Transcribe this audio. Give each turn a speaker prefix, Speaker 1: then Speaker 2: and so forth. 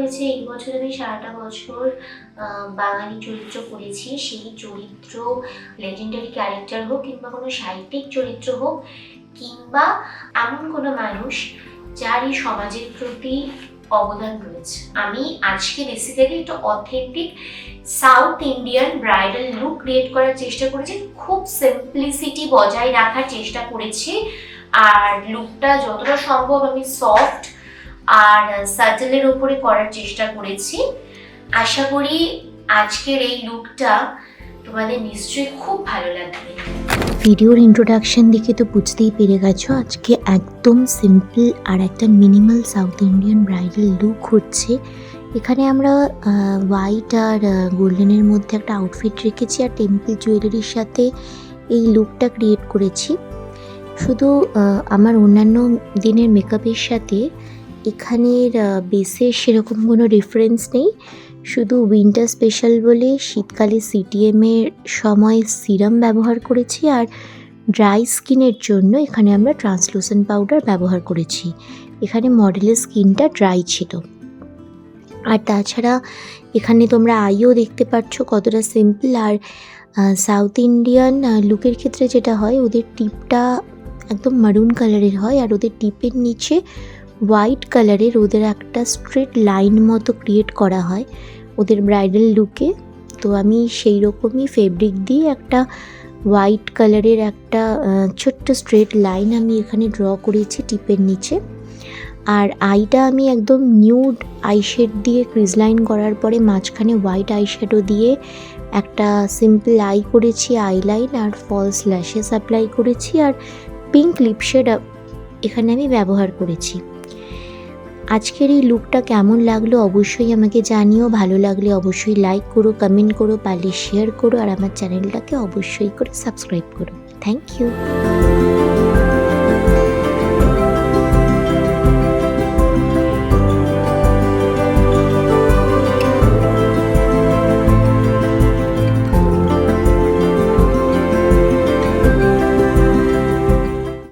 Speaker 1: হয়েছে এই বছর আমি সারাটা বছর বাঙালি চরিত্র করেছি। সেই চরিত্র লেজেন্ডারি ক্যারেক্টার হোক কিংবা কোনো সাহিত্যিক চরিত্র হোক কিংবা এমন কোনো মানুষ যার এই সমাজের প্রতি অবদান রয়েছে। আমি আজকে বেসিক্যালি একটা authentic south Indian bridal look create করার চেষ্টা করেছি। খুব সিম্পলিসিটি বজায় রাখার চেষ্টা করেছি, আর লুকটা যতটা সম্ভব আমি সফট আর সাটেলের উপরে করার চেষ্টা করেছি। আশা করি আজকের এই লুকটা তোমাদের নিশ্চয়ই খুব ভালো লাগবে।
Speaker 2: ভিডিওর ইন্ট্রোডাকশন দেখে তো বুঝতেই পেরে গেছো আজকে একদম সিম্পল আর একটা minimal south Indian bridal look হচ্ছে। এখানে আমরা হোয়াইট আর গোল্ডেনের মধ্যে একটা আউটফিট রেখেছি আর টেম্পল জুয়েলারির সাথে এই লুকটা ক্রিয়েট করেছি। শুধু আমার অন্যান্য দিনের মেকআপের সাথে এখানের বেসের সেরকম কোনো ডিফারেন্স নেই, শুধু উইন্টার স্পেশাল বলে শীতকালে সিটিএমের সময় সিরাম ব্যবহার করেছি আর ড্রাই স্কিনের জন্য এখানে আমরা ট্রান্সলুসেন্ট পাউডার ব্যবহার করেছি। এখানে মডেলের স্কিনটা ড্রাই ছিল। আর তাছাড়া এখানে তোমরা আইও দেখতে পাচ্ছ কতটা সিম্পল। আর সাউথ ইন্ডিয়ান লুকের ক্ষেত্রে যেটা হয়, ওদের টিপটা একদম মারুন কালারের হয় আর ওদের টিপের নিচে হোয়াইট কালারের ওদের একটা স্ট্রেট লাইন মতো ক্রিয়েট করা হয় ওদের ব্রাইডাল লুকে। তো আমি সেই রকমই ফেব্রিক দিয়ে একটা হোয়াইট কালারের একটা ছোট্ট স্ট্রেট লাইন আমি এখানে ড্র করেছি টিপের নিচে। আর আইটা আমি একদম নিউড আইশেড দিয়ে ক্রিজ লাইন করার পরে মাঝখানে হোয়াইট আইশ্যাডো দিয়ে একটা সিম্পল আই করেছি, আইলাইন আর ফলস ল্যাশেস অ্যাপ্লাই করেছি আর পিঙ্ক লিপশেড এখানে আমি ব্যবহার করেছি। আজকের এই লুকটা কেমন লাগলো অবশ্যই আমাকে জানিও। ভালো লাগলে অবশ্যই লাইক করো, কমেন্ট করো, পারলে শেয়ার করো আর আমার চ্যানেলটাকে অবশ্যই করে সাবস্ক্রাইব করো। Thank you.